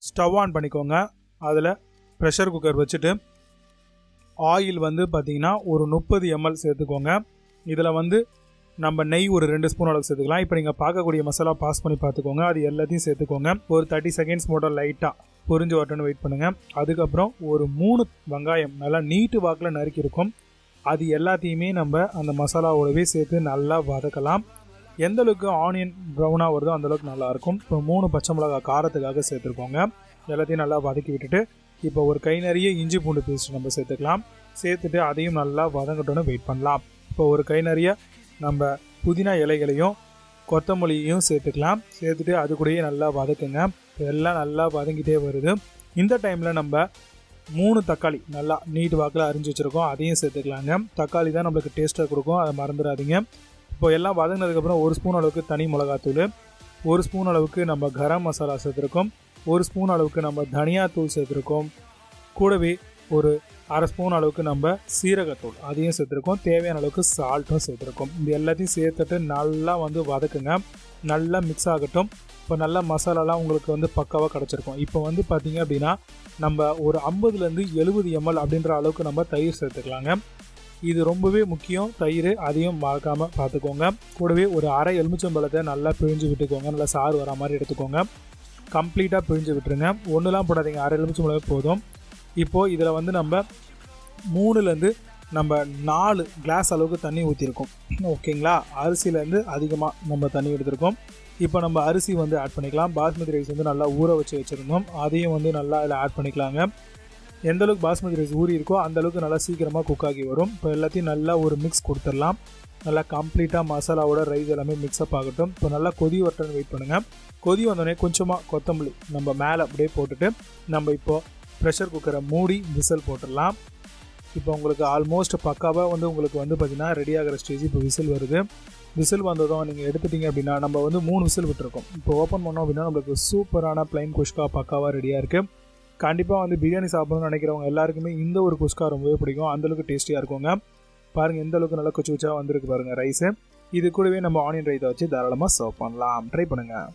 Stove on பண்ணிக்கோங்க. அதில் pressure cooker வச்சுட்டு ஆயில் வந்து பார்த்திங்கன்னா ஒரு 30 ml சேர்த்துக்கோங்க. இதில் வந்து நம்ம நெய் ஒரு 2 ஸ்பூன் அளவுக்கு சேர்த்துக்கலாம். இப்போ நீங்கள் பார்க்கக்கூடிய மசாலா பாஸ் பண்ணி பார்த்துக்கோங்க. அது எல்லாத்தையும் சேர்த்துக்கோங்க. ஒரு 30 செகண்ட்ஸ் மட்டும் லைட்டாக பொரிஞ்சு வரட்டுன்னு வெயிட் பண்ணுங்கள். அதுக்கப்புறம் ஒரு 3 வெங்காயம் நல்லா நீட்டு வாக்கில் நறுக்கி இருக்கும். அது எல்லாத்தையுமே நம்ம அந்த மசாலாவோடவே சேர்த்து நல்லா வதக்கலாம். எந்த அளவுக்கு ஆனியன் ப்ரௌனாக வருதோ அந்தளவுக்கு நல்லாயிருக்கும். இப்போ 3 பச்சை மிளகா காரத்துக்காக சேர்த்துருக்கோங்க. எல்லாத்தையும் நல்லா வதக்கி விட்டுட்டு இப்போ ஒரு கை நிறைய இஞ்சி பூண்டு பேஸ்ட் நம்ம சேர்த்துக்கலாம். சேர்த்துட்டு அதையும் நல்லா வதங்கட்டும்னு வெயிட் பண்ணலாம். இப்போ ஒரு கை நிறைய நம்ம புதினா இலைகளையும் கொத்தமல்லியையும் சேர்த்துக்கலாம். சேர்த்துட்டு அது கூடயே நல்லா வதக்குங்க. எல்லாம் நல்லா வதங்கிட்டே வருது. இந்த டைமில் நம்ம 3 தக்காளி நல்லா நீட் வாக்கில் அரிஞ்சு வச்சுருக்கோம். அதையும் சேர்த்துக்கலாங்க. தக்காளி தான் நம்மளுக்கு டேஸ்ட்டாக கொடுக்கும், அதை மறந்துடாதீங்க. இப்போ எல்லாம் வதங்கினதுக்கப்புறம் 1 ஸ்பூன் அளவுக்கு தனி மிளகாத்தூள், 1 ஸ்பூன் அளவுக்கு நம்ம கரம் மசாலா சேர்த்துருக்கோம், 1 ஸ்பூன் அளவுக்கு நம்ம தனியாத்தூள் சேர்த்துருக்கோம். கூடவே ஒரு 1/2 ஸ்பூன் அளவுக்கு நம்ம சீரகத்தூள் அதையும் சேர்த்துருக்கோம். தேவையான அளவுக்கு சால்ட்டும் சேர்த்துருக்கோம். இது எல்லாத்தையும் சேர்த்துட்டு நல்லா வந்து வதக்குங்க. நல்லா மிக்ஸ் ஆகட்டும். இப்போ நல்லா மசாலாலாம் உங்களுக்கு வந்து பக்காவாக கிடச்சிருக்கும். இப்போ வந்து பார்த்திங்க அப்படின்னா நம்ம ஒரு 50லேருந்து 70 ml அப்படின்ற அளவுக்கு நம்ம தயிர் சேர்த்துக்கலாங்க. இது ரொம்பவே முக்கியம் தயிர், அதையும் மறக்காமல் பார்த்துக்கோங்க. கூடவே ஒரு அரை எலுமிச்சம்பழத்தை நல்லா பிழிஞ்சு விட்டுக்கோங்க. நல்லா சாறு வர மாதிரி எடுத்துக்கோங்க. கம்ப்ளீட்டாக பிழிஞ்சு விட்டுருங்க. ஒன்றுலாம் போடாதீங்க, அரை எலுமிச்சம்பழம் போதும். இப்போது இதில் வந்து நம்ம 3லேருந்து நம்ம 4 கிளாஸ் அளவுக்கு தண்ணி ஊற்றிருக்கோம். ஓகேங்களா? அரிசியிலேருந்து அதிகமாக நம்ம தண்ணி எடுத்திருக்கோம். இப்போ நம்ம அரிசி வந்து ஆட் பண்ணிக்கலாம். பாஸ்மதி ரைஸ் வந்து நல்லா ஊற வச்சு வச்சுருந்தோம். அதையும் வந்து நல்லா இதில் ஆட் பண்ணிக்கலாங்க. எந்தளவுக்கு பாஸ்மதி ரைஸ் ஊறி இருக்கோ அந்தளவுக்கு நல்லா சீக்கிரமாக குக் ஆகி வரும். இப்போ எல்லாத்தையும் நல்லா ஒரு மிக்ஸ் கொடுத்துடலாம். நல்லா கம்ப்ளீட்டாக மசாலாவோட ரைஸ் எல்லாமே மிக்ஸ்அப் ஆகட்டும். இப்போ நல்லா கொதி வரட்டுன்னு வெயிட் பண்ணுங்கள். கொதி வந்தோடனே கொஞ்சமாக கொத்தமல்லி நம்ம மேலே அப்படியே போட்டுட்டு நம்ம இப்போது ப்ரெஷர் குக்கரை மூடி விசில் போட்டுடலாம். இப்போ உங்களுக்கு ஆல்மோஸ்ட் பக்காவாக வந்து உங்களுக்கு வந்து பார்த்திங்கன்னா ரெடி ஆகிற ஸ்டேஜ். இப்போ விசில் வருது. விசில் வந்ததும் நீங்கள் எடுத்துட்டிங்க அப்படின்னா நம்ம வந்து 3 விசில் விட்டுருக்கோம். இப்போ ஓப்பன் பண்ணோம் அப்படின்னா நம்மளுக்கு சூப்பரான ப்ளைன் குஷ்கா பக்காவாக ரெடியாக இருக்குது. கண்டிப்பாக வந்து பிரியாணி சாப்பிடணும்னு நினைக்கிறவங்க எல்லாருக்குமே இந்த ஒரு குஷ்கா ரொம்பவே பிடிக்கும். அந்தளவுக்கு டேஸ்டியாக இருக்குங்க. பாருங்கள் எந்த அளவுக்கு நல்லா கொச்சு கொச்சா வந்திருக்கு பாருங்கள் ரைஸு. இது கூடவே நம்ம ஆனியன் ரைத்தா வச்சு தாராளமாக சர்வ் பண்ணலாம். ட்ரை பண்ணுங்கள்.